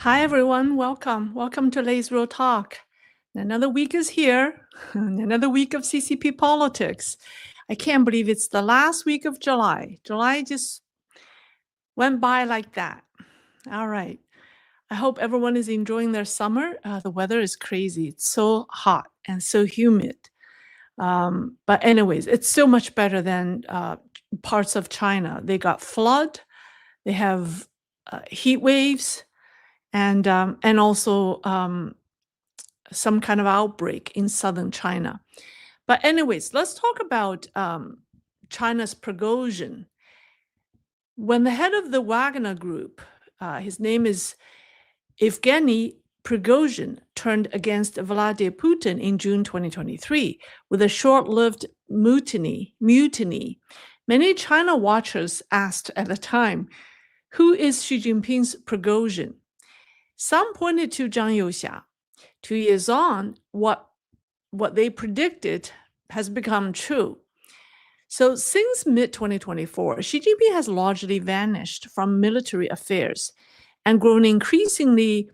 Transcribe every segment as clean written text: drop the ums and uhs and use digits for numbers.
Hi, everyone. Welcome. Welcome to Leisrealtalk. Another week is here. Another week of CCP politics. I can't believe it's the last week of July. July just went by like that. All right. I hope everyone is enjoying their summer. The weather is crazy. It's so hot and so humid. But anyways, it's so much better than parts of China. They got flood. They have heat waves. And also some kind of outbreak in southern China. But anyways, let's talk about China's Prigozhin. When the head of the Wagner Group, his name is Evgeny Prigozhin, turned against Vladimir Putin in June 2023 with a short-lived mutiny, many China watchers asked at the time, who is Xi Jinping's Prigozhin? Some pointed to Zhang Youxia. 2 years on, what they predicted has become true. So since mid-2024, Xi Jinping has largely vanished from military affairs and grown increasingly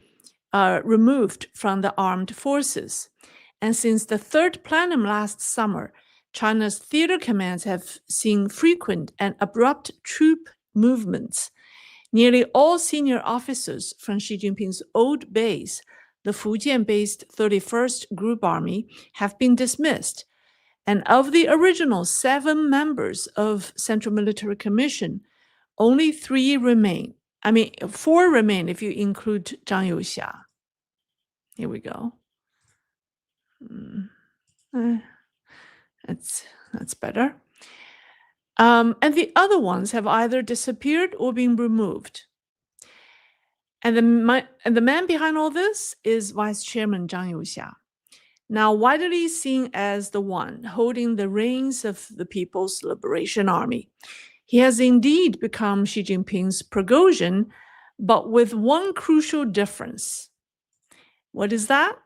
removed from the armed forces. And since the Third Plenum last summer, China's theater commands have seen frequent and abrupt troop movements. Nearly all senior officers from Xi Jinping's old base, the Fujian-based 31st Group Army, have been dismissed. And of the original 7 members of Central Military Commission, only 3 remain. 4 remain if you include Zhang Youxia. Here we go. That's better. And the other ones have either disappeared or been removed. And the man behind all this is Vice Chairman Zhang Youxia. Now widely seen as the one holding the reins of the People's Liberation Army. He has indeed become Xi Jinping's Prigozhin, but with one crucial difference. What is that?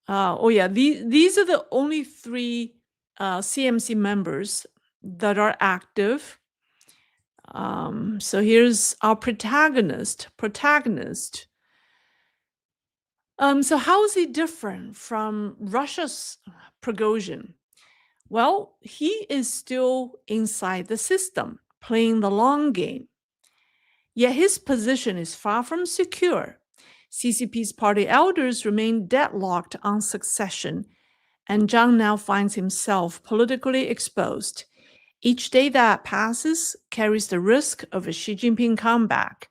These are the only 3 CMC members that are active. So here's our protagonist. So how is he different from Russia's Prigozhin? Well, he is still inside the system, playing the long game. Yet his position is far from secure. CCP's party elders remain deadlocked on succession, and Zhang now finds himself politically exposed. Each day that passes carries the risk of a Xi Jinping comeback.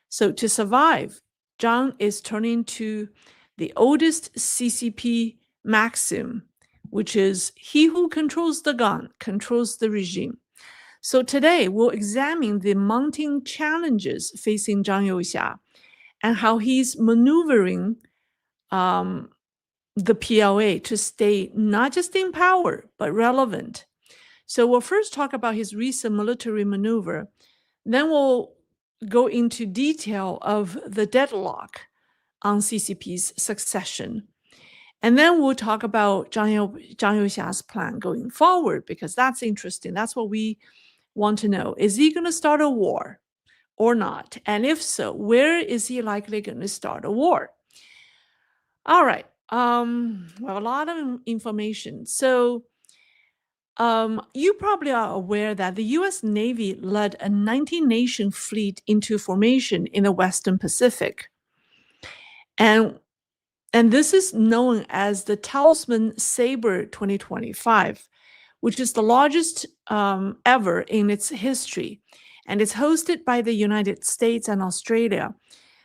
So to survive, Zhang is turning to the oldest CCP maxim, which is he who controls the gun controls the regime. So today we'll examine the mounting challenges facing Zhang Youxia and how he's maneuvering the PLA to stay not just in power, but relevant. So we'll first talk about his recent military maneuver. Then we'll go into detail of the deadlock on CCP's succession. And then we'll talk about Zhang Youxia's plan going forward, because that's interesting. That's what we want to know. Is he going to start a war or not? And if so, where is he likely going to start a war? All right. Well, a lot of information. So you probably are aware that the US Navy led a 19-nation fleet into formation in the Western Pacific. And this is known as the Talisman Sabre 2025, which is the largest ever in its history. And it's hosted by the United States and Australia.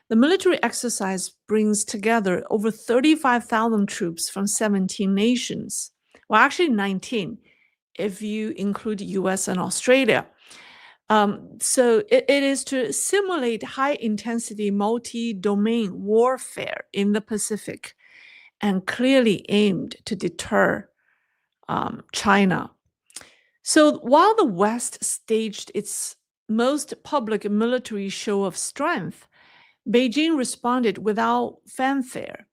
The military exercise brings together over 35,000 troops from 17 nations. Well, actually 19, if you include US and Australia. So it is to simulate high-intensity multi-domain warfare in the Pacific and clearly aimed to deter China. So while the West staged its most public military show of strength, Beijing responded without fanfare.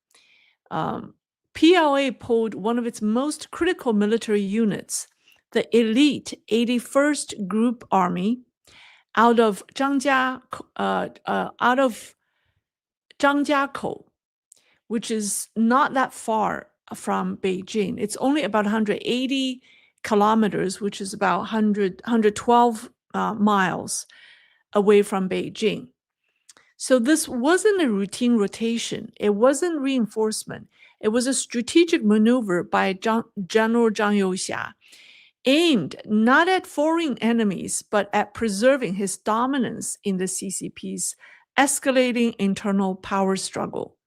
PLA pulled one of its most critical military units, the elite 81st Group Army, out of Zhangjiakou, which is not that far from Beijing. It's only about 180 kilometers, which is about 112 miles away from Beijing. So this wasn't a routine rotation. It wasn't reinforcement. It was a strategic maneuver by General Zhang Youxia, aimed not at foreign enemies, but at preserving his dominance in the CCP's escalating internal power struggle.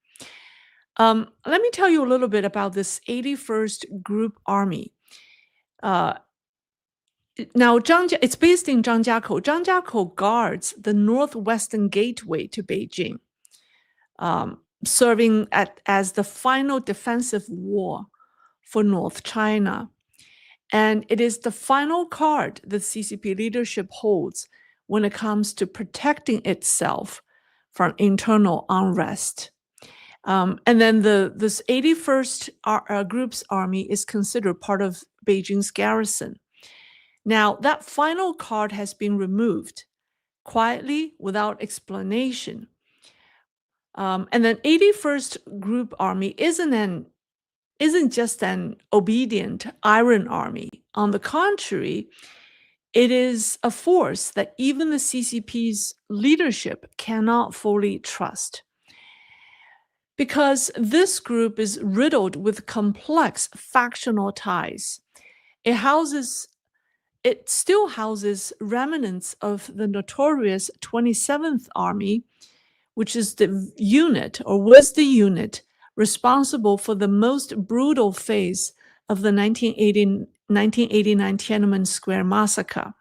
Let me tell you a little bit about this 81st Group Army. Now, it's based in Zhangjiakou. Zhangjiakou guards the northwestern gateway to Beijing, serving as the final defensive wall for North China. And it is the final card the CCP leadership holds when it comes to protecting itself from internal unrest. And then this 81st Group's army is considered part of Beijing's garrison. Now, that final card has been removed quietly without explanation. And then 81st Group Army isn't just an obedient iron army. On the contrary, it is a force that even the CCP's leadership cannot fully trust. Because this group is riddled with complex factional ties. It still houses remnants of the notorious 27th Army, which is the unit, or was the unit, responsible for the most brutal phase of the 1989 Tiananmen Square massacre.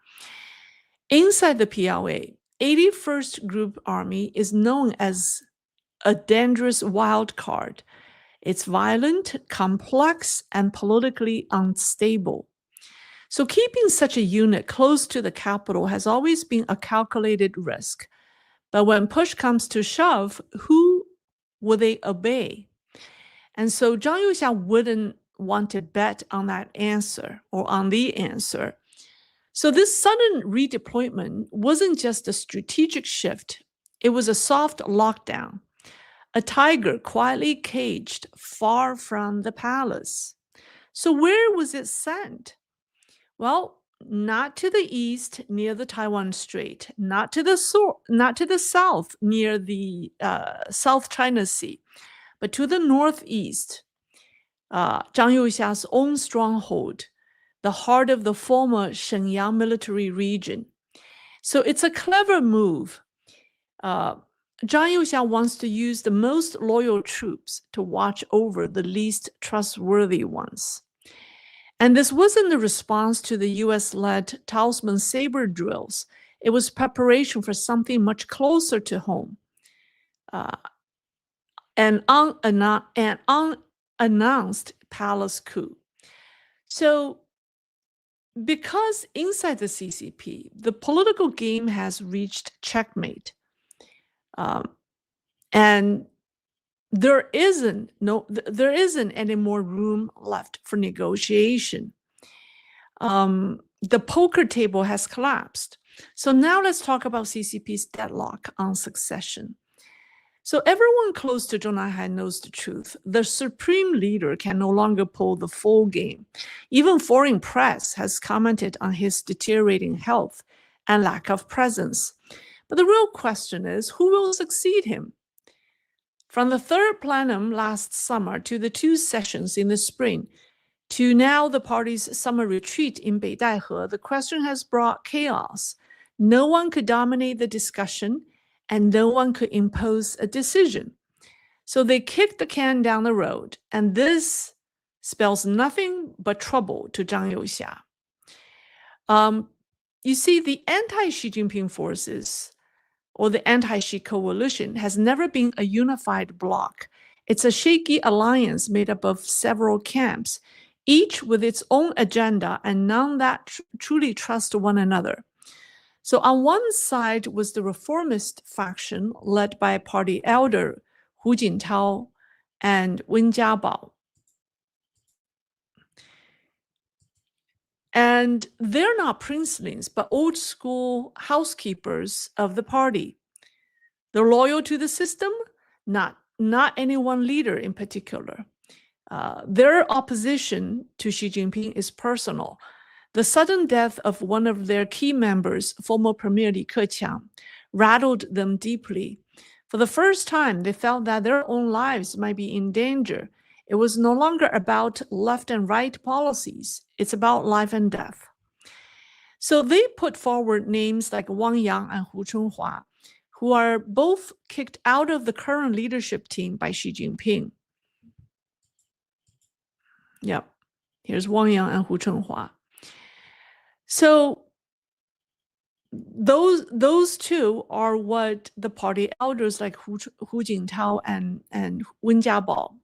Inside the PLA, 81st Group Army is known as a dangerous wild card. It's violent, complex, and politically unstable. So keeping such a unit close to the capital has always been a calculated risk. But when push comes to shove, who will they obey? And so Zhang Youxia wouldn't want to bet on that answer or on the answer. So this sudden redeployment wasn't just a strategic shift. It was a soft lockdown, a tiger quietly caged far from the palace. So where was it sent? Well, not to the east near the Taiwan Strait, not to the south near the South China Sea, but to the northeast, Zhang Youxia's own stronghold, the heart of the former Shenyang military region. So it's a clever move. Zhang Youxia wants to use the most loyal troops to watch over the least trustworthy ones. And this wasn't a response to the US-led Talisman saber drills. It was preparation for something much closer to home. An unannounced palace coup. So because inside the CCP, the political game has reached checkmate. And there isn't any more room left for negotiation. The poker table has collapsed. So now let's talk about CCP's deadlock on succession. So everyone close to Zhou Enlai knows the truth. The supreme leader can no longer pull the full game. Even foreign press has commented on his deteriorating health and lack of presence. But the real question is, who will succeed him? From the third plenum last summer to the two sessions in the spring, to now the party's summer retreat in Beidaihe, the question has brought chaos. No one could dominate the discussion, and no one could impose a decision. So they kicked the can down the road, and this spells nothing but trouble to Zhang Youxia. You see, the anti-Xi Jinping forces, or the anti-Xi coalition, has never been a unified bloc. It's a shaky alliance made up of several camps, each with its own agenda and none that truly trust one another. So on one side was the reformist faction led by party elder Hu Jintao and Wen Jiabao. And they're not princelings, but old school housekeepers of the party. They're loyal to the system, not any one leader in particular. Their opposition to Xi Jinping is personal. The sudden death of one of their key members, former Premier Li Keqiang, rattled them deeply. For the first time, they felt that their own lives might be in danger. It was no longer about left and right policies. It's about life and death. So they put forward names like Wang Yang and Hu Chunhua, who are both kicked out of the current leadership team by Xi Jinping. Yep, here's Wang Yang and Hu Chunhua. So those two are what the party elders like Hu Jintao and Wen Jiabao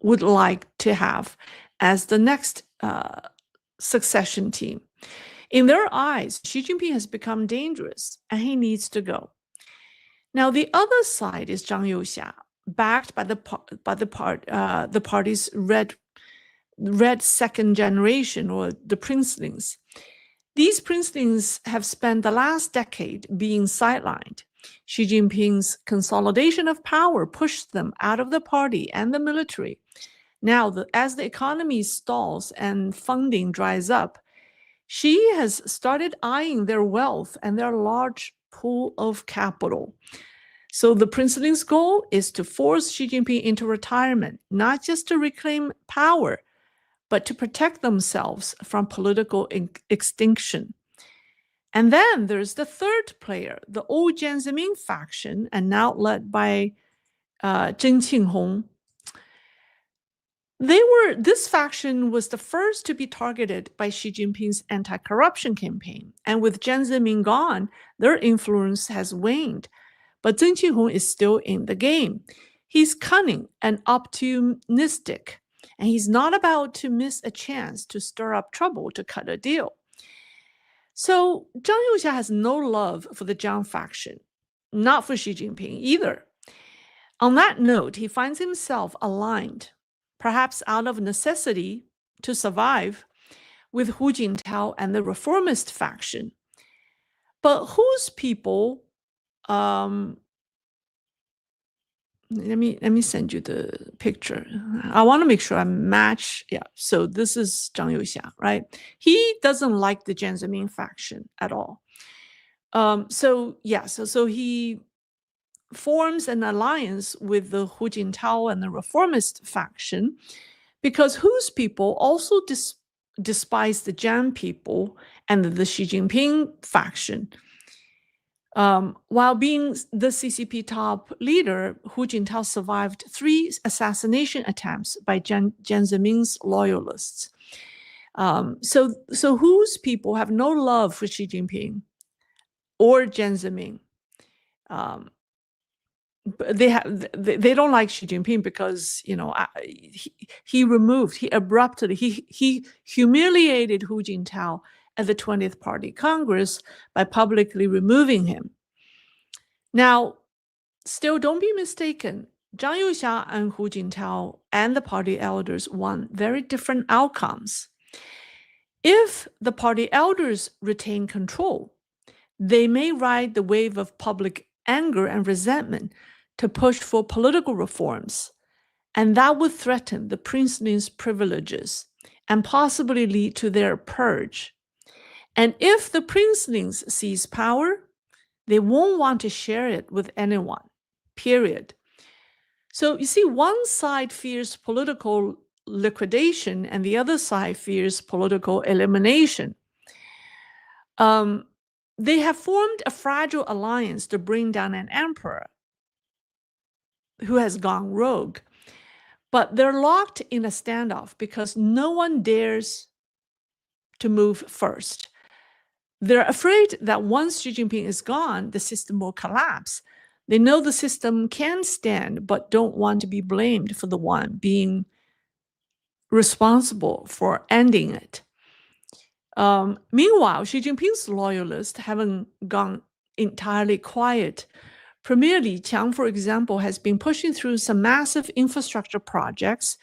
would like to have as the next succession team. In their eyes, Xi Jinping has become dangerous and he needs to go. Now, the other side is Zhang Youxia, backed by the party's red second generation, or the princelings. These princelings have spent the last decade being sidelined. Xi Jinping's consolidation of power pushed them out of the party and the military. Now, as the economy stalls and funding dries up, Xi has started eyeing their wealth and their large pool of capital. So the princelings' goal is to force Xi Jinping into retirement, not just to reclaim power, but to protect themselves from political extinction. And then there's the third player, the old Jiang Zemin faction, and now led by Zheng Qinghong. This faction was the first to be targeted by Xi Jinping's anti-corruption campaign. And with Jiang Zemin gone, their influence has waned. But Zheng Qinghong is still in the game. He's cunning and opportunistic, and he's not about to miss a chance to stir up trouble to cut a deal. So Zhang Youxia has no love for the Jiang faction, not for Xi Jinping either. On that note, he finds himself aligned, perhaps out of necessity to survive, with Hu Jintao and the reformist faction. But whose people? Let me send you the picture. I want to make sure I match. Yeah, so this is Zhang Youxia, right? He doesn't like the Jiang Zemin faction at all. So he forms an alliance with the Hu Jintao and the reformist faction, because whose people also despise the Jiang people and the Xi Jinping faction. While being the CCP top leader, Hu Jintao survived 3 assassination attempts by Jiang Zemin's loyalists. So whose people have no love for Xi Jinping or Jiang Zemin. They don't like Xi Jinping because he abruptly humiliated Hu Jintao at the 20th Party Congress by publicly removing him. Now, still, don't be mistaken. Zhang Youxia and Hu Jintao and the party elders want very different outcomes. If the party elders retain control, they may ride the wave of public anger and resentment to push for political reforms, and that would threaten the princelings' privileges and possibly lead to their purge. And if the princelings seize power, they won't want to share it with anyone, period. So you see, one side fears political liquidation and the other side fears political elimination. They have formed a fragile alliance to bring down an emperor who has gone rogue. But they're locked in a standoff because no one dares to move first. They're afraid that once Xi Jinping is gone, the system will collapse. They know the system can stand, but don't want to be blamed for the one being responsible for ending it. Meanwhile, Xi Jinping's loyalists haven't gone entirely quiet. Premier Li Qiang, for example, has been pushing through some massive infrastructure projects.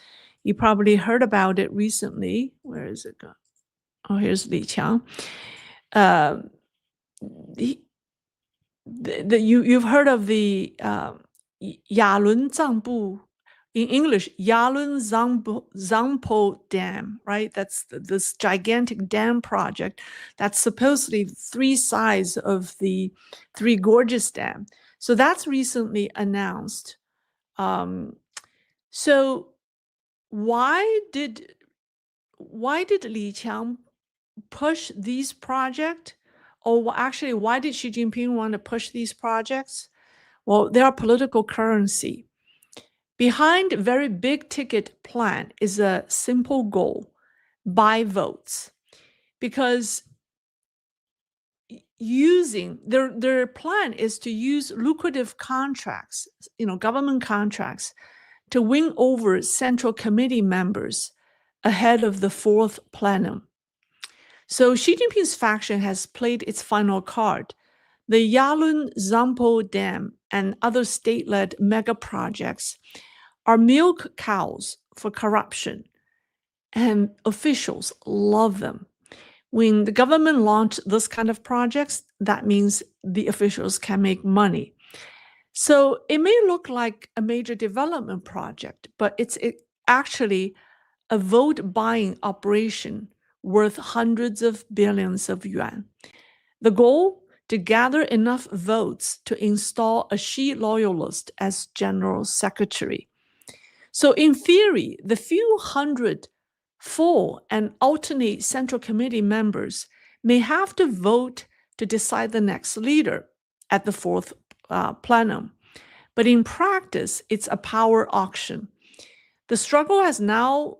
You probably heard about it recently. Where is it going? Oh, here's Li Qiang. You've heard of the Yalun Zangbu, in English, Yalun Zangpo Dam, right? That's this gigantic dam project that's supposedly 3 sides of the Three Gorges Dam. So that's recently announced. So why did Li Qiang push these projects? Or actually, why did Xi Jinping want to push these projects? Well, they are political currency. Behind very big ticket plan is a simple goal: buy votes. Because using their plan is to use lucrative contracts, government contracts, to win over Central Committee members ahead of the Fourth Plenum. So Xi Jinping's faction has played its final card. The Yalun Zangpo Dam and other state-led mega projects are milk cows for corruption, and officials love them. When the government launches this kind of projects, that means the officials can make money. So it may look like a major development project, but it's actually a vote-buying operation worth hundreds of billions of yuan. The goal: to gather enough votes to install a Xi loyalist as general secretary. So in theory, the few hundred full and alternate Central Committee members may have to vote to decide the next leader at the Fourth Plenum. But in practice, it's a power auction. The struggle has now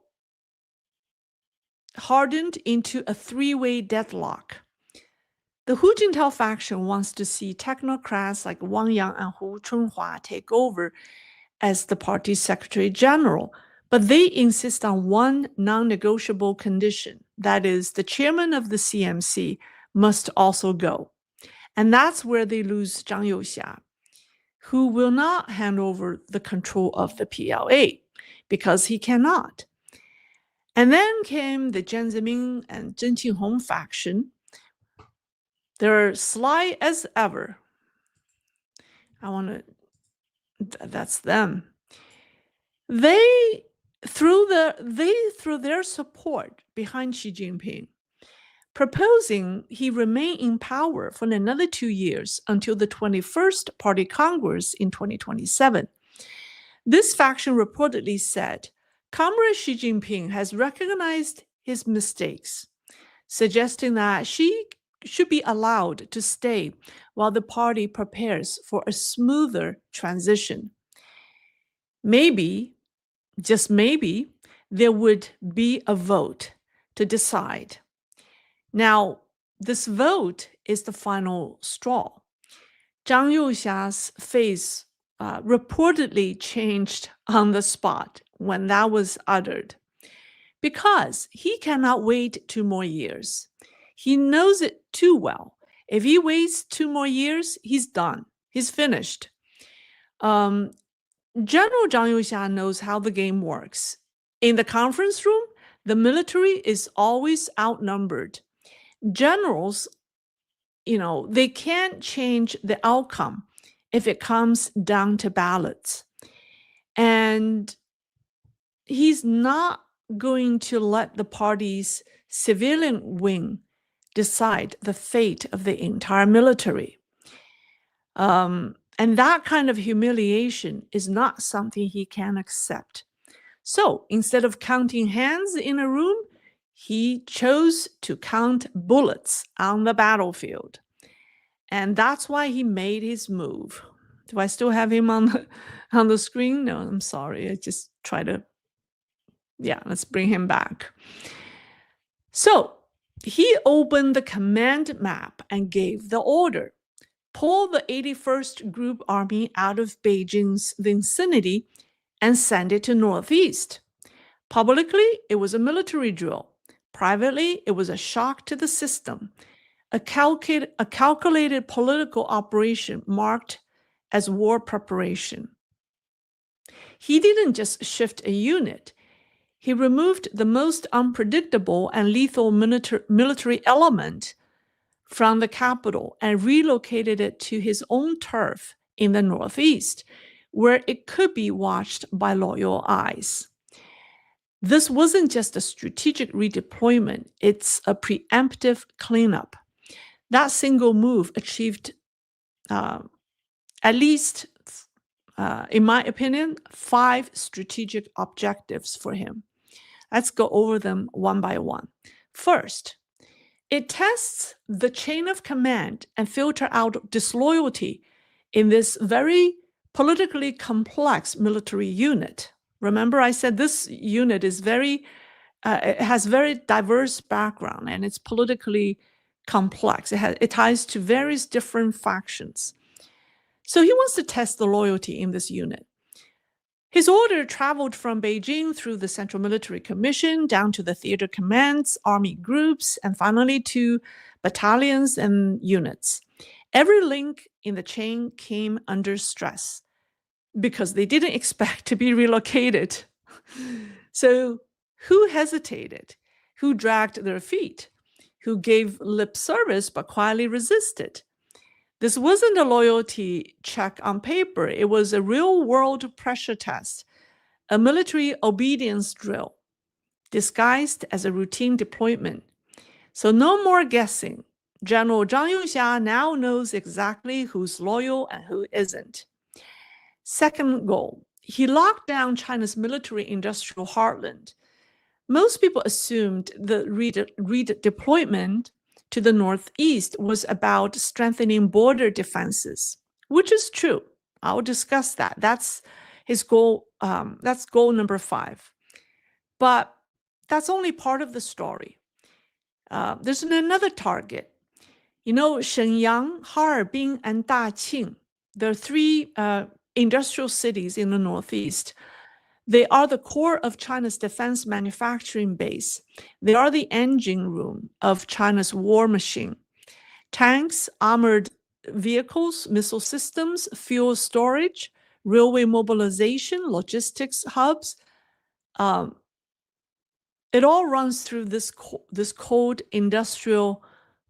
hardened into a 3-way deadlock. The Hu Jintao faction wants to see technocrats like Wang Yang and Hu Chunhua take over as the party's secretary general, but they insist on one non-negotiable condition. That is, the chairman of the CMC must also go. And that's where they lose Zhang Youxia, who will not hand over the control of the PLA because he cannot. And then came the Jiang Zemin and Zheng Qinghong faction. They're sly as ever. That's them. They threw their support behind Xi Jinping, proposing he remain in power for another 2 years until the 21st Party Congress in 2027. This faction reportedly said, Comrade Xi Jinping has recognized his mistakes, suggesting that Xi should be allowed to stay while the party prepares for a smoother transition. Maybe, just maybe, there would be a vote to decide. Now, this vote is the final straw. Zhang Youxia's face reportedly changed on the spot when that was uttered, because he cannot wait 2 more years. He knows it too well. If he waits 2 more years, he's done. He's finished. General Zhang Youxia knows how the game works. In the conference room, the military is always outnumbered. Generals, they can't change the outcome if it comes down to ballots. And he's not going to let the party's civilian wing decide the fate of the entire military. And that kind of humiliation is not something he can accept. So instead of counting hands in a room, he chose to count bullets on the battlefield. And that's why he made his move. Do I still have him on the screen? No, I'm sorry. I just try to, let's bring him back. So he opened the command map and gave the order: pull the 81st Group Army out of Beijing's vicinity and send it to Northeast. Publicly, it was a military drill. Privately, it was a shock to the system, a calculated political operation marked as war preparation. He didn't just shift a unit. He removed the most unpredictable and lethal military element from the capital and relocated it to his own turf in the Northeast, where it could be watched by loyal eyes. This wasn't just a strategic redeployment, it's a preemptive cleanup. That single move achieved at least, in my opinion, 5 strategic objectives for him. Let's go over them one by one. First, it tests the chain of command and filter out disloyalty in this very politically complex military unit. Remember, I said this unit is it has very diverse background and it's politically complex. It ties to various different factions. So he wants to test the loyalty in this unit. His order traveled from Beijing through the Central Military Commission down to the theater commands, army groups, and finally to battalions and units. Every link in the chain came under stress because they didn't expect to be relocated. So who hesitated? Who dragged their feet? Who gave lip service but quietly resisted? This wasn't a loyalty check on paper. It was a real-world pressure test, a military obedience drill, disguised as a routine deployment. So no more guessing. General Zhang Youxia now knows exactly who's loyal and who isn't. Second goal, he locked down China's military-industrial heartland. Most people assumed the redeployment to the northeast was about strengthening border defenses, which is true. I'll discuss that. That's his goal. That's goal number 5. But that's only part of the story. There's another target. You know, Shenyang, Harbin, and Daqing, there are 3 industrial cities in the northeast. They are the core of China's defense manufacturing base. They are the engine room of China's war machine. Tanks, armored vehicles, missile systems, fuel storage, railway mobilization, logistics hubs. It all runs through this cold industrial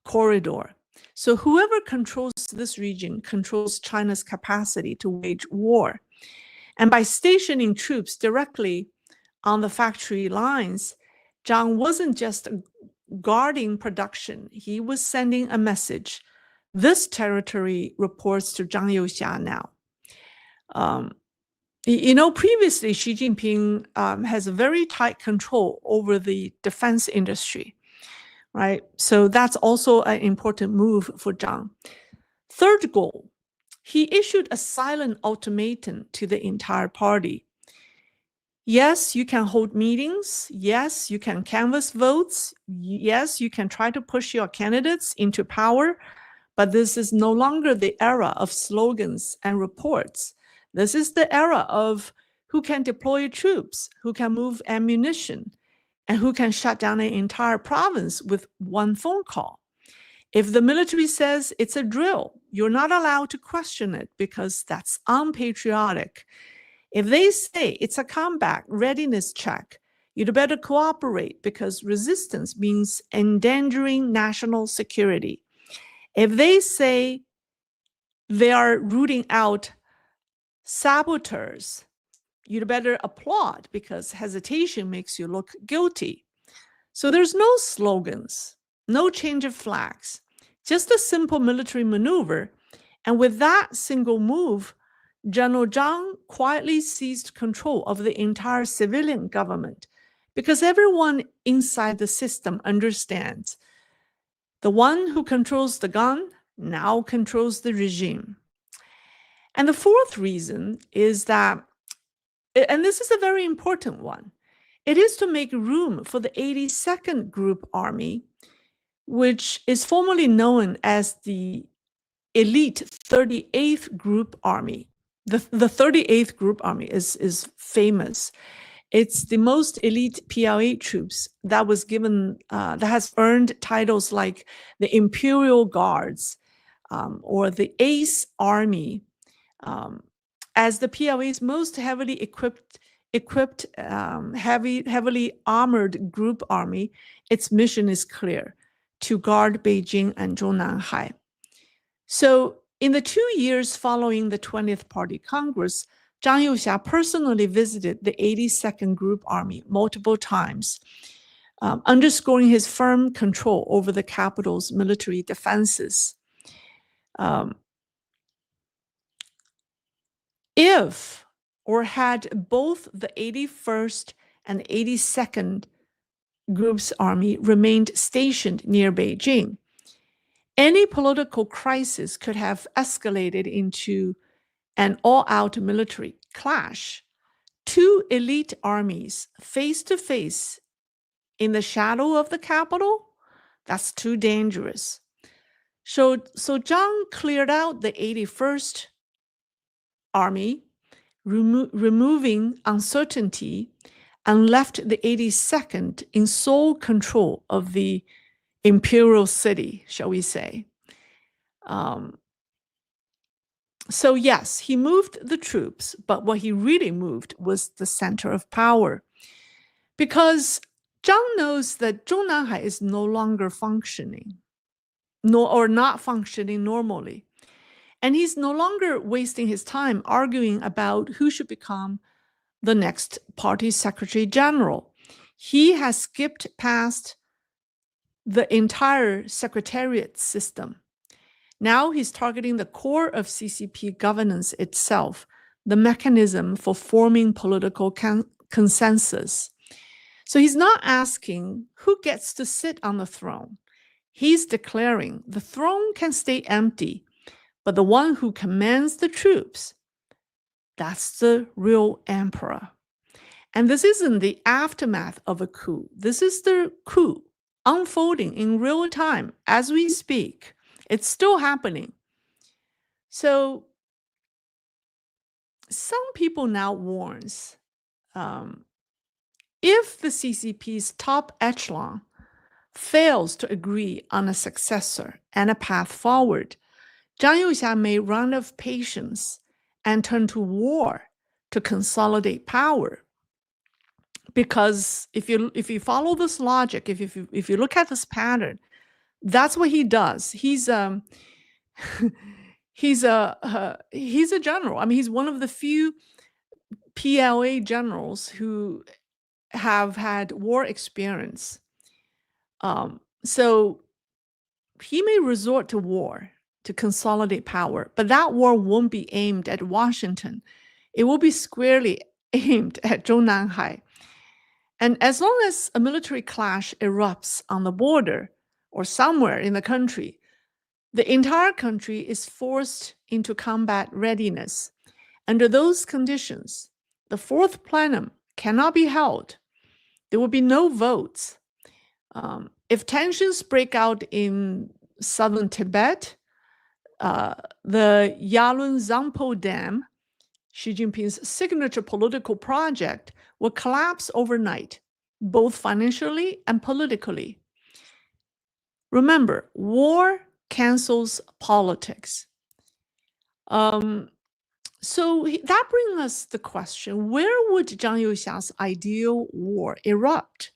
corridor. So whoever controls this region controls China's capacity to wage war. And by stationing troops directly on the factory lines, Zhang wasn't just guarding production. He was sending a message. This territory reports to Zhang Youxia now. You know, previously, Xi Jinping has a very tight control over the defense industry, right? So that's also an important move for Zhang. Third goal, he issued a silent ultimatum to the entire party. Yes, you can hold meetings. Yes, you can canvass votes. Yes, you can try to push your candidates into power, but this is no longer the era of slogans and reports. This is the era of who can deploy troops, who can move ammunition, and who can shut down an entire province with one phone call. If the military says it's a drill, you're not allowed to question it because that's unpatriotic. If they say it's a combat readiness check, you'd better cooperate because resistance means endangering national security. If they say they are rooting out saboteurs, you'd better applaud because hesitation makes you look guilty. So there's no slogans, no change of flags, just a simple military maneuver. And with that single move, General Zhang quietly seized control of the entire civilian government because everyone inside the system understands the one who controls the gun now controls the regime. And the fourth reason is that, and this is a very important one, it is to make room for the 82nd Group Army, which is formerly known as the elite 38th Group Army. The 38th Group Army is famous. It's the most elite PLA troops that was given, that has earned titles like the Imperial Guards or the Ace Army. As the PLA's most heavily equipped, heavily armored group army, its mission is clear: to guard Beijing and Zhongnanhai. So in the 2 years following the 20th Party Congress, Zhang Youxia personally visited the 82nd Group Army multiple times, underscoring his firm control over the capital's military defenses. If or had both the 81st and 82nd Group's army remained stationed near Beijing, any political crisis could have escalated into an all-out military clash. Two elite armies face to face in the shadow of the capital, that's too dangerous. So Zhang cleared out the 81st Army, removing uncertainty, and left the 82nd in sole control of the imperial city, shall we say. So yes, he moved the troops, but what he really moved was the center of power. Because Zhang knows that Zhongnanhai is no longer functioning, or not functioning normally. And he's no longer wasting his time arguing about who should become the next party secretary general. He has skipped past the entire secretariat system. Now he's targeting the core of CCP governance itself, the mechanism for forming political consensus. So he's not asking who gets to sit on the throne. He's declaring the throne can stay empty, but the one who commands the troops, that's the real emperor. And this isn't the aftermath of a coup. This is the coup unfolding in real time as we speak. It's still happening. So some people now warns, if the CCP's top echelon fails to agree on a successor and a path forward, Zhang Youxia may run out of patience and turn to war to consolidate power. Because if you follow this logic, if you look at this pattern, that's what he does. He's a general. I mean, he's one of the few PLA generals who have had war experience. So he may resort to war to consolidate power, but that war won't be aimed at Washington. It will be squarely aimed at Zhongnanhai. And as long as a military clash erupts on the border or somewhere in the country, the entire country is forced into combat readiness. Under those conditions, the Fourth Plenum cannot be held. There will be no votes. If tensions break out in southern Tibet, the Yalun Zangpo Dam, Xi Jinping's signature political project, will collapse overnight, both financially and politically. Remember, war cancels politics. So that brings us the question, where would Zhang Youxia's ideal war erupt?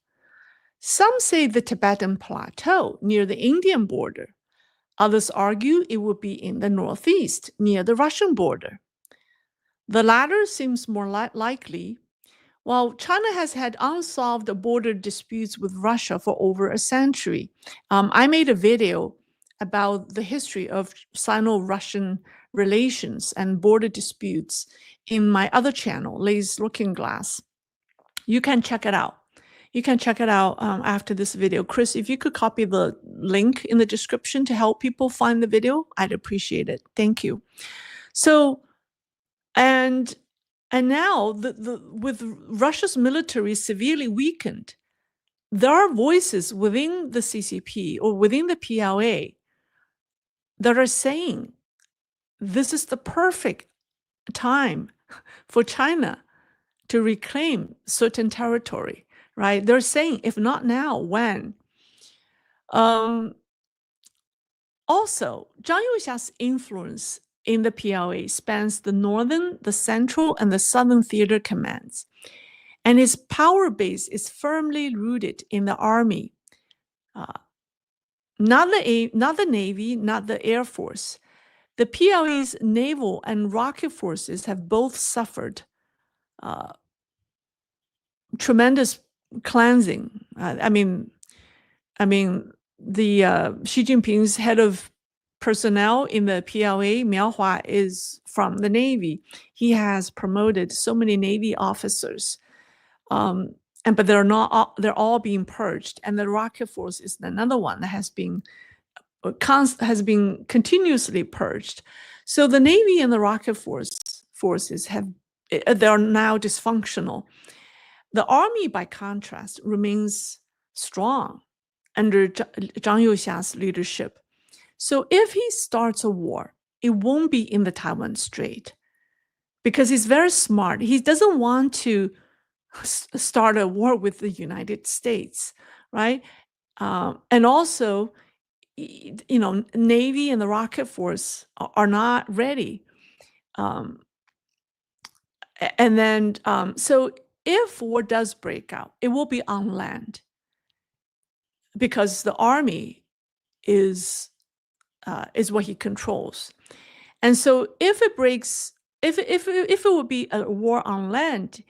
Some say the Tibetan Plateau near the Indian border. Others argue it would be in the northeast, near the Russian border. The latter seems more likely. While China has had unsolved border disputes with Russia for over a century, I made a video about the history of Sino-Russian relations and border disputes in my other channel, Leisrealtalk. You can check it out. You can check it out after this video. Chris, if you could copy the link in the description to help people find the video, I'd appreciate it. Thank you. So, and now with Russia's military severely weakened, there are voices within the CCP or within the PLA that are saying this is the perfect time for China to reclaim certain territory, right? They're saying, if not now, when? Also, Zhang Youxia's influence in the PLA spans the northern, the central, and the southern theater commands. And his power base is firmly rooted in the army, not the Navy, not the Air Force, the PLA's naval and rocket forces have both suffered tremendous cleansing. I mean, the Xi Jinping's head of personnel in the PLA, Miao Hua, is from the Navy. He has promoted so many Navy officers, but they're all being purged. And the rocket force is another one that has been continuously purged. So the Navy and the rocket forces they're now dysfunctional. The army, by contrast, remains strong under Zhang Youxia's leadership. So if he starts a war, it won't be in the Taiwan Strait, because he's very smart. He doesn't want to start a war with the United States, right? And also, Navy and the rocket force are not ready. So if war does break out, it will be on land, because the army is what he controls. And so if it would be a war on land,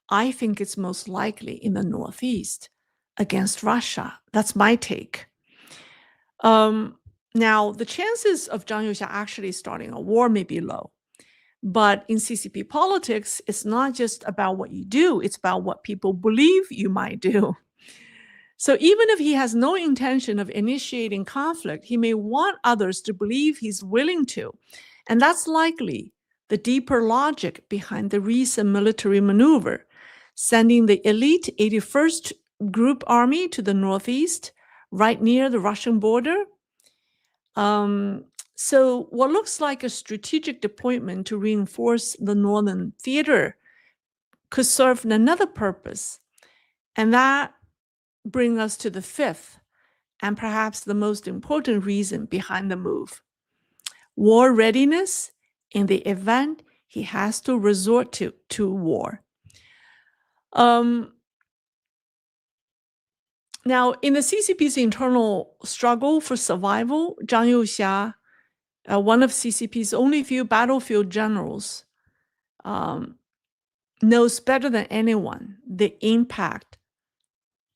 I think it's most likely in the Northeast against Russia. That's my take. Now, the chances of Zhang Youxia actually starting a war may be low. But in CCP politics, it's not just about what you do, it's about what people believe you might do. So even if he has no intention of initiating conflict, he may want others to believe he's willing to. And that's likely the deeper logic behind the recent military maneuver, sending the elite 81st Group Army to the Northeast, right near the Russian border. So what looks like a strategic deployment to reinforce the Northern Theater could serve another purpose. And that brings us to the fifth, and perhaps the most important reason behind the move: war readiness in the event he has to resort to war. Now, in the CCP's internal struggle for survival, Zhang Youxia, one of CCP's only few battlefield generals, knows better than anyone the impact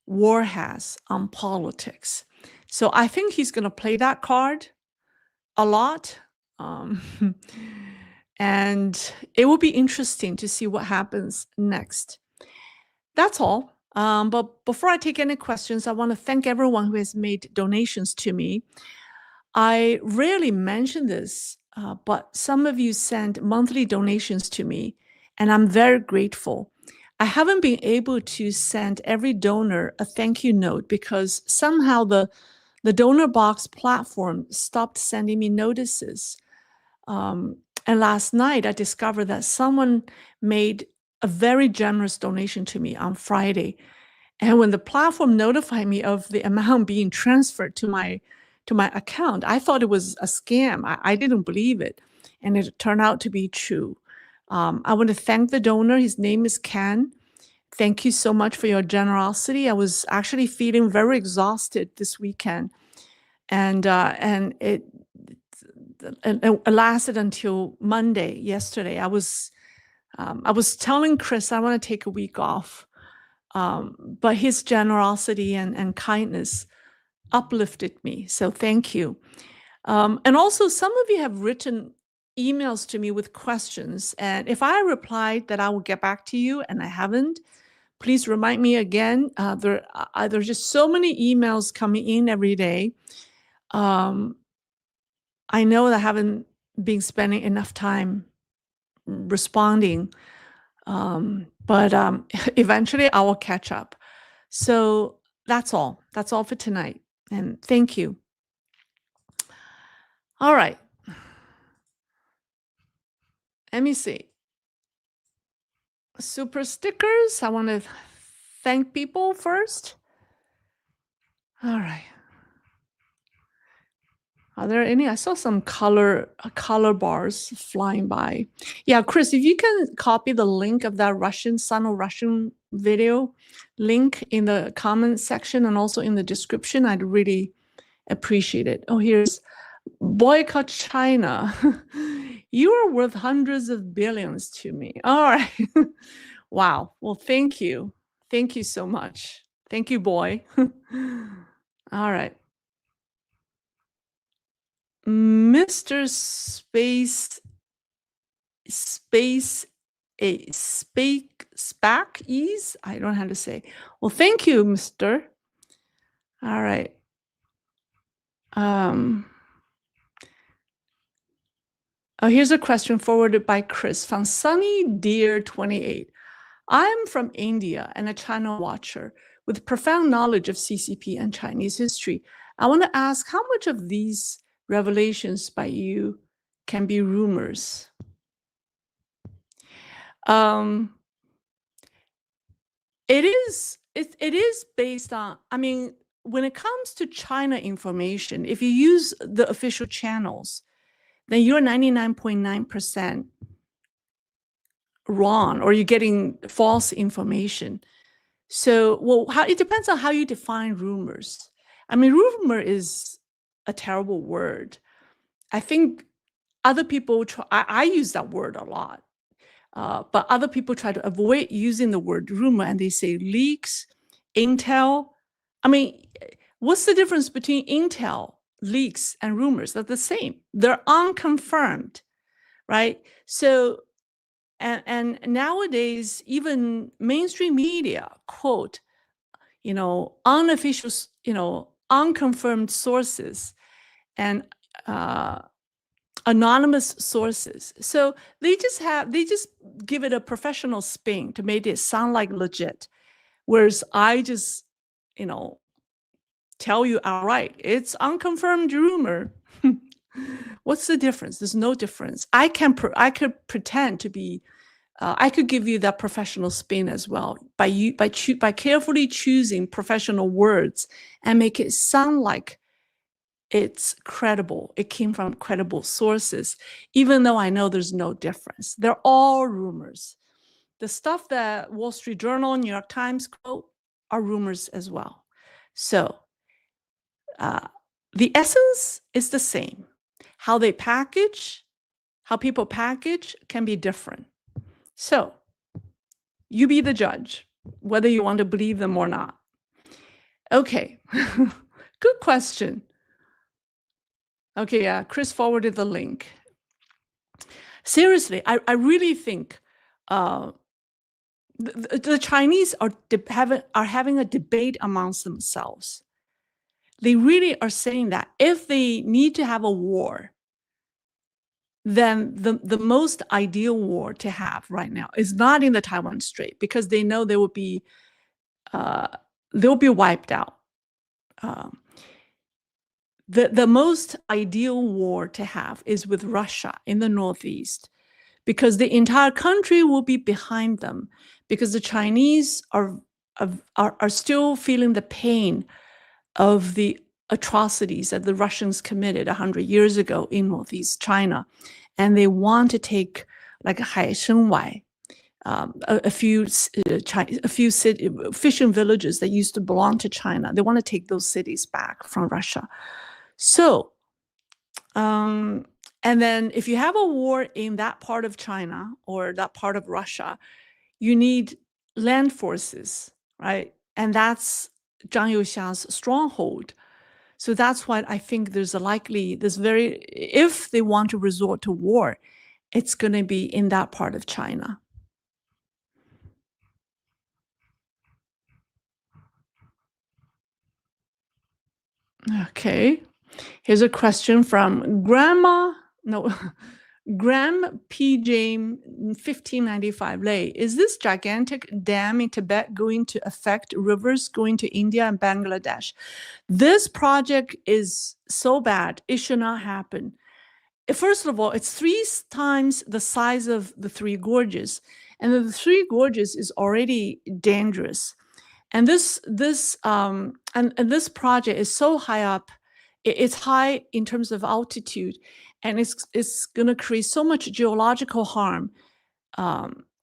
war has on politics. So I think he's going to play that card a lot. And it will be interesting to see what happens next. That's all. But before I take any questions, I want to thank everyone who has made donations to me. I rarely mention this, but some of you send monthly donations to me, and I'm very grateful. I haven't been able to send every donor a thank you note because somehow the donor box platform stopped sending me notices. And last night, I discovered that someone made a very generous donation to me on Friday. And when the platform notified me of the amount being transferred to my account, I thought it was a scam. I didn't believe it. And it turned out to be true. I want to thank the donor. His name is Ken. Thank you so much for your generosity. I was actually feeling very exhausted this weekend. And it lasted until Monday, yesterday. I was telling Chris I want to take a week off. But his generosity and kindness uplifted me. So thank you. And also, some of you have written emails to me with questions. And if I replied that I will get back to you and I haven't, please remind me again. There's just so many emails coming in every day. I know that I haven't been spending enough time responding, but eventually I will catch up. So that's all. That's all for tonight. And thank you. All right. Let me see. Super stickers. I want to thank people first. All right. Are there any? I saw some color bars flying by. Yeah, Chris, if you can copy the link of that Sino-Russian video link in the comment section and also in the description, I'd really appreciate it. Oh, here's Boycott China. You are worth hundreds of billions to me. All right. Wow. Well, thank you. Thank you so much. Thank you, boy. All right. Mr. Spac ease. I don't know how to say. Well, thank you, Mr. All right. Oh, here's a question forwarded by Chris from Sunny Deer 28. I'm from India and a China watcher with profound knowledge of CCP and Chinese history. I want to ask how much of these revelations by you can be rumors? It is based on, I mean, when it comes to China information, if you use the official channels, then you're 99.9% wrong, or you're getting false information. So, well, it depends on how you define rumors. I mean, rumor is a terrible word. I think other people I use that word a lot, but other people try to avoid using the word rumor, and they say leaks, intel. I mean, what's the difference between intel, leaks, and rumors? They're the same. They're unconfirmed, right? So, and nowadays, even mainstream media quote, unofficial, unconfirmed sources and anonymous sources. So they just give it a professional spin to make it sound like legit. Whereas I just, tell you outright, it's unconfirmed rumor. What's the difference? There's no difference. I could pretend to be. I could give you that professional spin as well by carefully choosing professional words and make it sound like it's credible. It came from credible sources, even though I know there's no difference. They're all rumors. The stuff that Wall Street Journal, New York Times quote are rumors as well. So the essence is the same. How people package can be different. So you be the judge, whether you want to believe them or not. Okay, good question. Okay, yeah, Chris forwarded the link. Seriously, I really think the Chinese are having a debate amongst themselves. They really are saying that if they need to have a war, then the most ideal war to have right now is not in the Taiwan Strait, because they know they'll be wiped out. The most ideal war to have is with Russia in the Northeast, because the entire country will be behind them, because the Chinese are still feeling the pain of the atrocities that the Russians committed 100 years ago in Northeast China. And they want to take, like Haishenwai, a few fishing villages that used to belong to China. They want to take those cities back from Russia. So, and then if you have a war in that part of China or that part of Russia, you need land forces, right? And that's Zhang Youxia's stronghold. So that's why I think if they want to resort to war, it's going to be in that part of China. Okay, here's a question from Graham P. James 1595. Lei, is this gigantic dam in Tibet going to affect rivers going to India and Bangladesh? This project is so bad, it should not happen. First of all, it's 3 times the size of the Three Gorges, and the Three Gorges is already dangerous. And this project is so high up. It's high in terms of altitude, and it's going to create so much geological harm,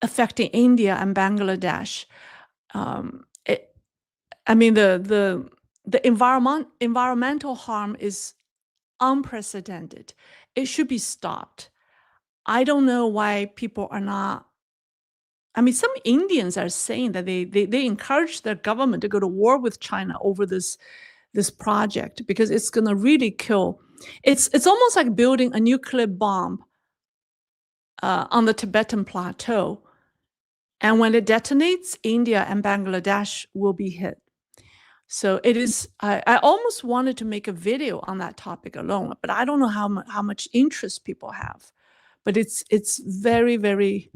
affecting India and Bangladesh. I mean, the environmental harm is unprecedented. It should be stopped. I don't know why people are not. I mean, some Indians are saying that they encourage their government to go to war with China over this project because it's going to really kill. It's almost like building a nuclear bomb on the Tibetan plateau. And when it detonates, India and Bangladesh will be hit. So it is, I almost wanted to make a video on that topic alone, but I don't know how much interest people have. But it's very, very,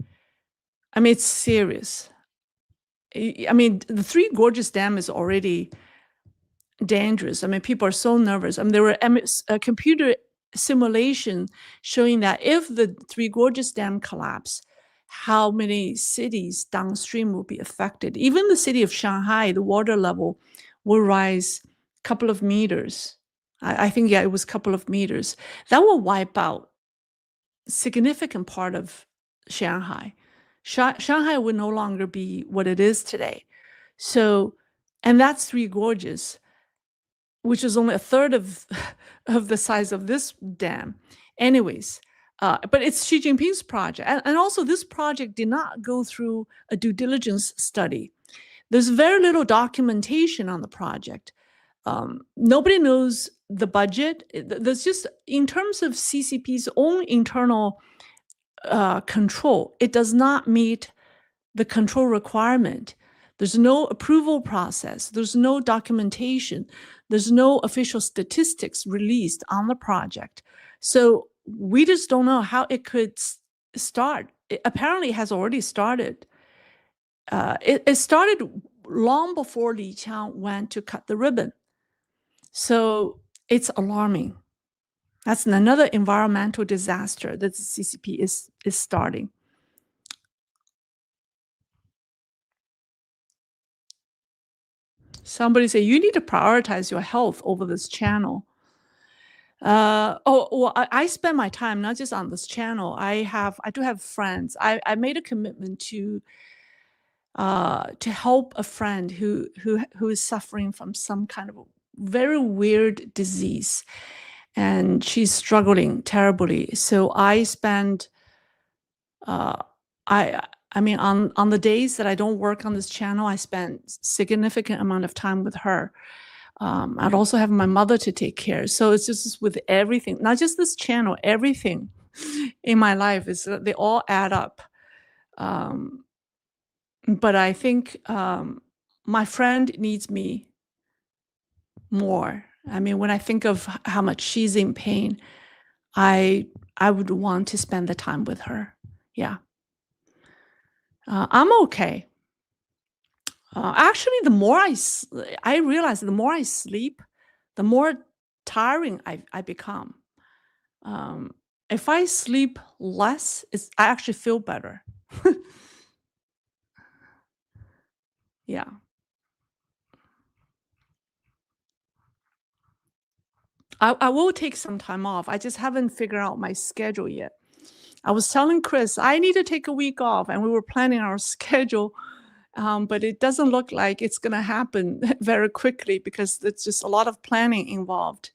I mean, it's serious. I mean, the Three Gorges Dam is already dangerous. I mean, people are so nervous. I mean, there were a computer simulation showing that if the Three Gorges Dam collapse, how many cities downstream will be affected. Even the city of Shanghai, the water level will rise a couple of meters. I think, yeah, it was a couple of meters. That will wipe out a significant part of Shanghai. Shanghai would no longer be what it is today. So, and that's Three Gorges, which is only a third of the size of this dam. Anyways, but it's Xi Jinping's project. And also this project did not go through a due diligence study. There's very little documentation on the project. Nobody knows the budget. There's just, in terms of CCP's own internal control, it does not meet the control requirement. There's no approval process. There's no documentation. There's no official statistics released on the project. So we just don't know how it could start. It apparently has already started. It started long before Li Qiang went to cut the ribbon. So it's alarming. That's another environmental disaster that the CCP is starting. Somebody say, you need to prioritize your health over this channel. I spend my time not just on this channel. I do have friends. I made a commitment to help a friend who is suffering from some kind of very weird disease, and she's struggling terribly. So I spend I mean, on the days that I don't work on this channel, I spend significant amount of time with her. I'd also have my mother to take care. So it's just with everything, not just this channel, everything in my life is they all add up. But I think my friend needs me more. I mean, when I think of how much she's in pain, I would want to spend the time with her. Yeah. I'm okay. Actually, the more I realize the more I sleep, the more tiring I become. If I sleep less, I actually feel better. Yeah. I will take some time off. I just haven't figured out my schedule yet. I was telling Chris, I need to take a week off, and we were planning our schedule, but it doesn't look like it's going to happen very quickly because it's just a lot of planning involved.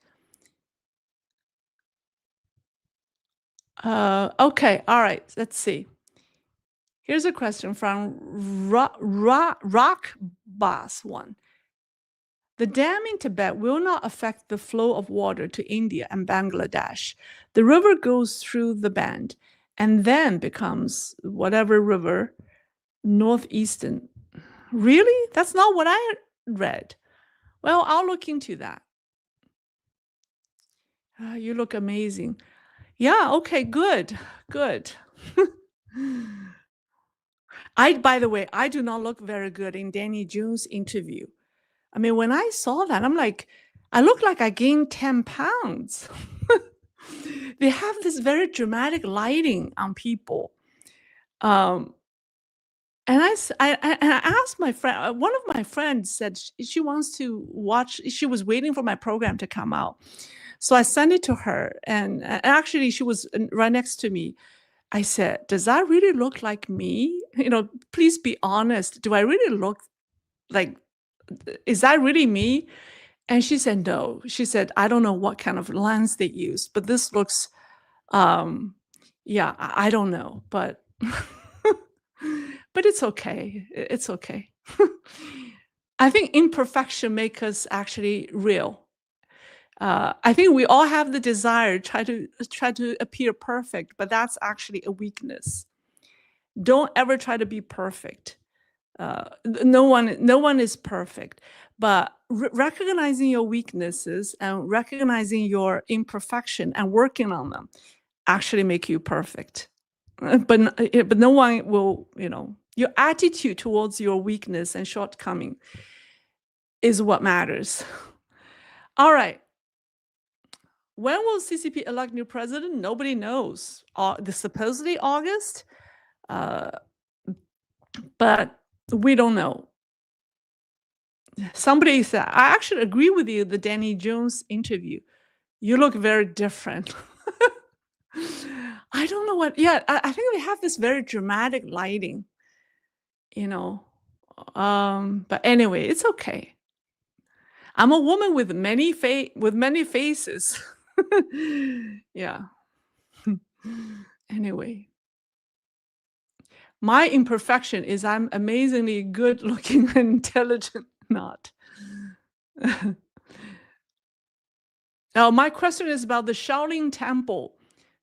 Okay, all right, let's see. Here's a question from Rock Boss 1. The dam in Tibet will not affect the flow of water to India and Bangladesh. The river goes through the band and then becomes whatever river, northeastern. Really? That's not what I read. Well, I'll look into that. You look amazing. Yeah, okay, good. By the way, I do not look very good in Danny June's interview. I mean, when I saw that, I'm like, I look like I gained 10 pounds. They have this very dramatic lighting on people. And I asked my friend, one of my friends said she wants to watch, she was waiting for my program to come out. So I sent it to her, and actually she was right next to me. I said, does that really look like me? You know, please be honest. Do I really look like, is that really me? And she said, no. She said, I don't know what kind of lens they use, but this looks, yeah, I don't know, but but it's okay. It's okay. I think imperfection makes us actually real. I think we all have the desire try to appear perfect, but that's actually a weakness. Don't ever try to be perfect. No one is perfect, but recognizing your weaknesses and recognizing your imperfection and working on them actually make you perfect. But no one will, your attitude towards your weakness and shortcoming is what matters. All right. When will CCP elect new president? Nobody knows. Supposedly August, but we don't know. Somebody said, I actually agree with you, the Danny Jones interview. You look very different. I don't know what, yeah, I think they have this very dramatic lighting, but anyway, it's okay. I'm a woman with many faces. Yeah. Anyway, my imperfection is I'm amazingly good looking and intelligent, not. Now, my question is about the Shaolin Temple,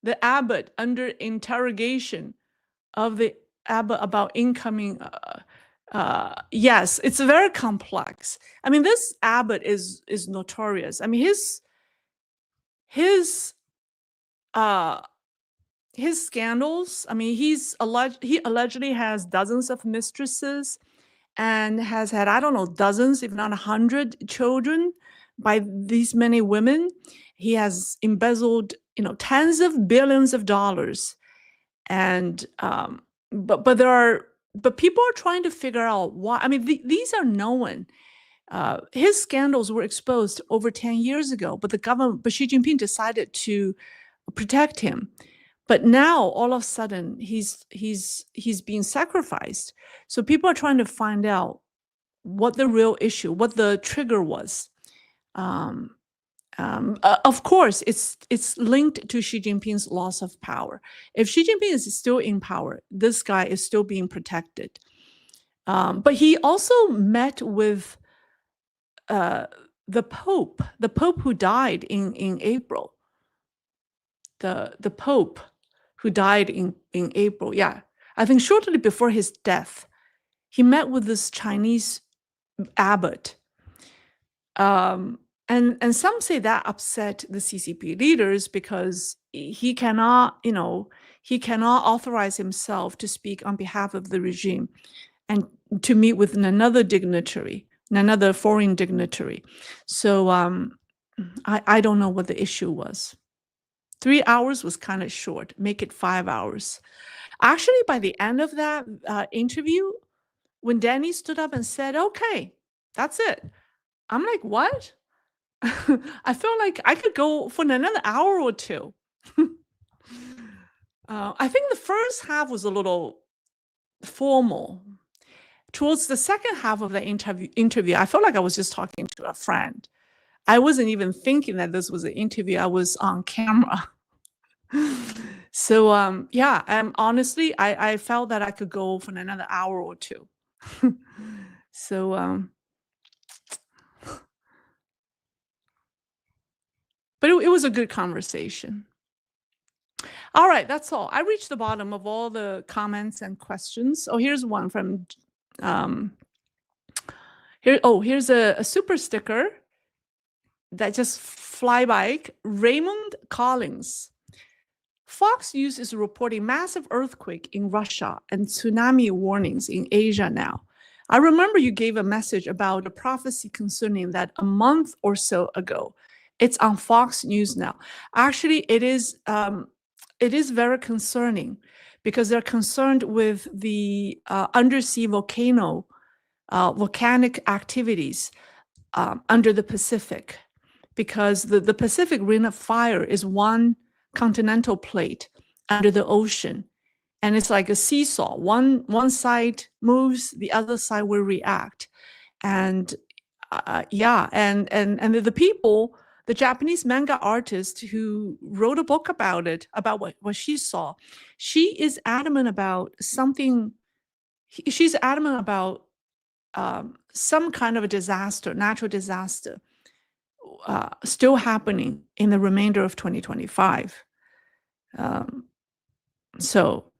the abbot under interrogation of the abbot about incoming. Yes, it's very complex. I mean, this abbot is notorious. I mean, his scandals. I mean, he allegedly has dozens of mistresses and has had, I don't know, dozens, if not 100 children by these many women. He has embezzled, tens of billions of dollars. And but people are trying to figure out why. I mean, these are known. His scandals were exposed over 10 years ago, but Xi Jinping decided to protect him. But now, all of a sudden, he's being sacrificed. So people are trying to find out what the real issue, what the trigger was. Of course, it's linked to Xi Jinping's loss of power. If Xi Jinping is still in power, this guy is still being protected. But he also met with the Pope who died in April. The Pope who died in April. Yeah, I think shortly before his death, he met with this Chinese abbot. And some say that upset the CCP leaders because he cannot authorize himself to speak on behalf of the regime and to meet with another dignitary, another foreign dignitary. So I don't know what the issue was. 3 hours was kind of short. Make it 5 hours. Actually, by the end of that interview, when Danny stood up and said, okay, that's it. I'm like, what? I feel like I could go for another hour or two. I think the first half was a little formal. Towards the second half of the interview, I felt like I was just talking to a friend. I wasn't even thinking that this was an interview. I was on camera. So yeah, honestly, I felt that I could go for another hour or two. So but it was a good conversation. All right, that's all. I reached the bottom of all the comments and questions. Oh, here's one from here. Oh, here's a super sticker that just fly by. Raymond Collins. Fox News is reporting massive earthquake in Russia and tsunami warnings in Asia now. I remember you gave a message about a prophecy concerning that a month or so ago. It's on Fox News now. Actually, it is very concerning because they're concerned with the undersea volcanic activities under the Pacific, because the Pacific Ring of Fire is one continental plate under the ocean, and it's like a seesaw. One side moves, the other side will react. And Yeah, and the people, the Japanese manga artist who wrote a book about it, about what she saw, she is adamant about something. She's adamant about some kind of a disaster, natural disaster, still happening in the remainder of 2025. So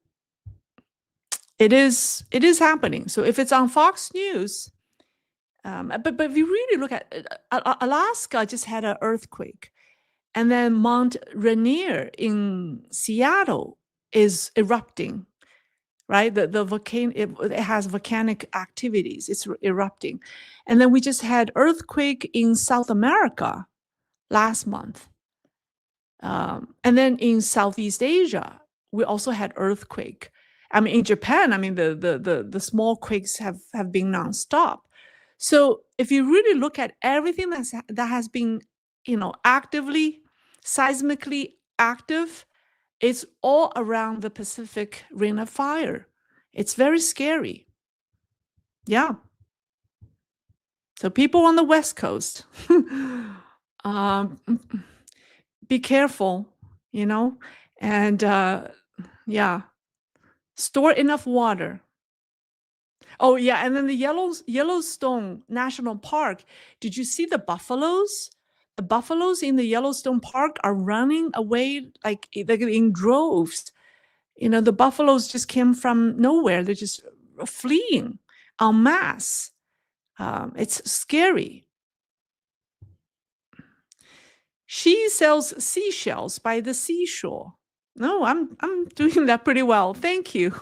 it is happening. So if it's on Fox News, but if you really look at Alaska, just had an earthquake, and then Mount Rainier in Seattle is erupting. Right, the volcano, it has volcanic activities. It's erupting, and then we just had earthquake in South America last month, and then in Southeast Asia we also had earthquake. I mean, in Japan, I mean the small quakes have been nonstop. So if you really look at everything that has been, actively, seismically active, it's all around the Pacific Ring of Fire. It's very scary. Yeah. So people on the West Coast, be careful, and yeah, store enough water. Oh yeah, and then the Yellowstone National Park. Did you see the buffaloes? The buffaloes in the Yellowstone Park are running away like in droves. The buffaloes just came from nowhere. They're just fleeing en masse. It's scary. She sells seashells by the seashore. No, I'm doing that pretty well. Thank you.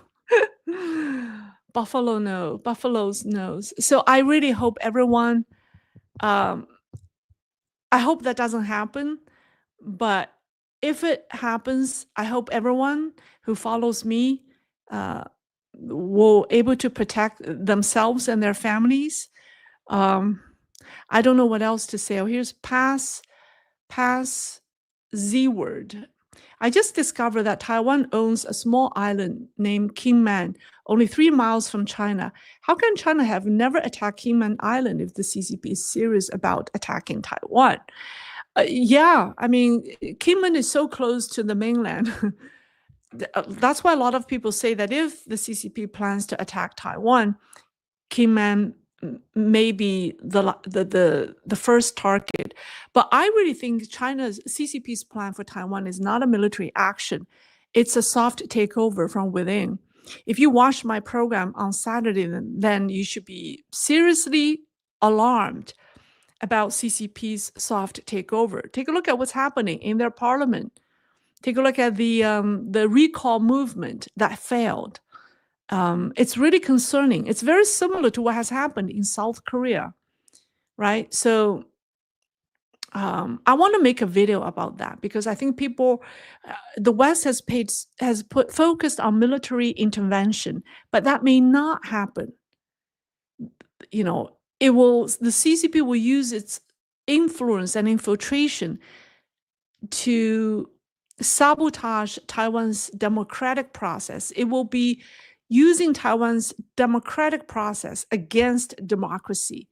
Buffaloes knows. So I really hope everyone, I hope that doesn't happen, but if it happens, I hope everyone who follows me will able to protect themselves and their families. I don't know what else to say. Oh, here's pass Z word. I just discovered that Taiwan owns a small island named Kinmen, only 3 miles from China. How can China have never attacked Kinmen Island if the CCP is serious about attacking Taiwan? Yeah, I mean, Kinmen is so close to the mainland. That's why a lot of people say that if the CCP plans to attack Taiwan, Kinmen may be the first target. But I really think China's CCP's plan for Taiwan is not a military action. It's a soft takeover from within. If you watch my program on Saturday, then you should be seriously alarmed about CCP's soft takeover. Take a look at what's happening in their parliament. Take a look at the recall movement that failed. It's really concerning. It's very similar to what has happened in South Korea, right? So I want to make a video about that because I think people, the West has focused on military intervention, but that may not happen. The CCP will use its influence and infiltration to sabotage Taiwan's democratic process. It will be using Taiwan's democratic process against democracy,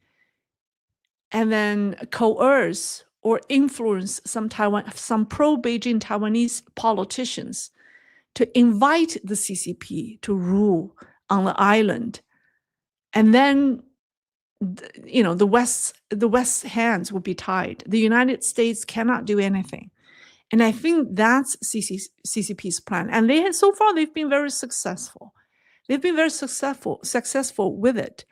and then coerce or influence some pro-Beijing Taiwanese politicians to invite the CCP to rule on the island. And then, the West's hands will be tied. The United States cannot do anything. And I think that's CCP's plan. And so far they've been very successful. They've been very successful with it.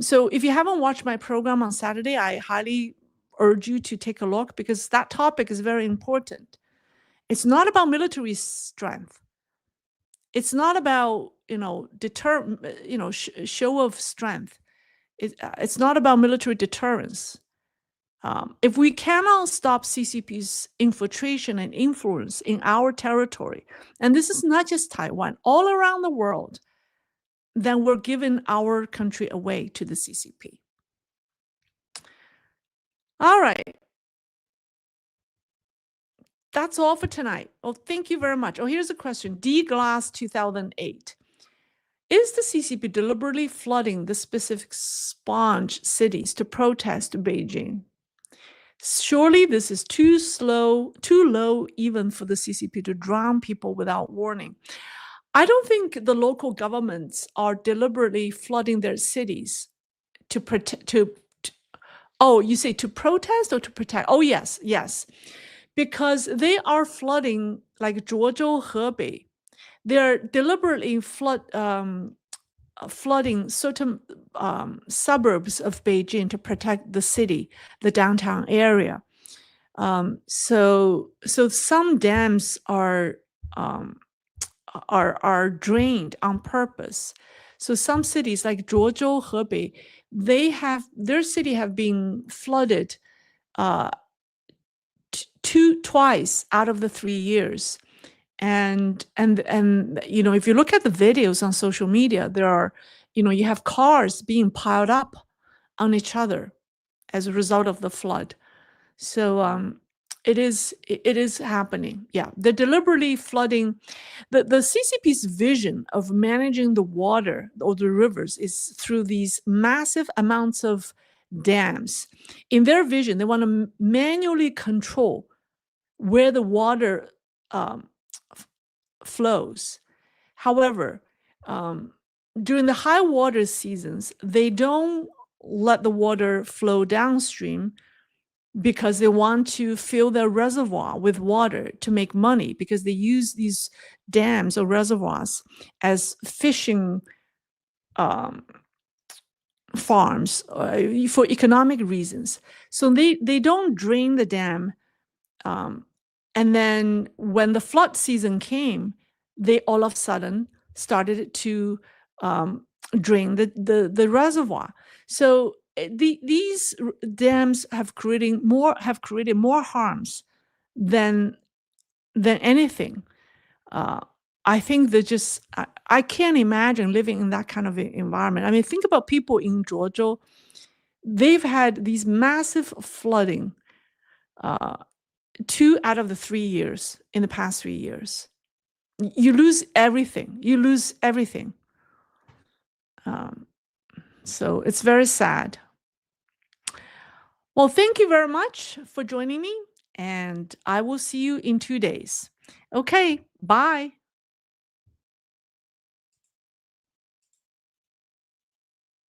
So if you haven't watched my program on Saturday, I highly urge you to take a look because that topic is very important. It's not about military strength. It's not about show of strength. It's not about military deterrence. If we cannot stop CCP's infiltration and influence in our territory, and this is not just Taiwan, all around the world, then we're giving our country away to the CCP. All right. That's all for tonight. Oh, thank you very much. Oh, here's a question. D Glass 2008. Is the CCP deliberately flooding the specific sponge cities to protest Beijing? Surely this is too low even for the CCP to drown people without warning. I don't think the local governments are deliberately flooding their cities to protect oh, you say to protest or to protect? Oh, yes, yes. Because they are flooding like Zhuozhou, Hebei. They're deliberately flooding certain suburbs of Beijing to protect the city, the downtown area. So some dams are drained on purpose. So some cities like Zhuozhou, Hebei, their city have been flooded twice out of the 3 years. And if you look at the videos on social media, there are, you have cars being piled up on each other as a result of the flood. So it is happening. Yeah, they're deliberately flooding. The CCP's vision of managing the water or the rivers is through these massive amounts of dams. In their vision, they want to manually control where the water flows. However, during the high water seasons, they don't let the water flow downstream because they want to fill their reservoir with water to make money, because they use these dams or reservoirs as fishing farms for economic reasons. So they don't drain the dam. And then when the flood season came, they all of a sudden started to drain the reservoir. So these dams have created more harms than anything. I think that I can't imagine living in that kind of environment. I mean, think about people in Zhuozhou. They've had these massive flooding 2 out of the 3 years in the past 3 years. You lose everything. So it's very sad. Well, thank you very much for joining me, and I will see you in 2 days. Okay, bye.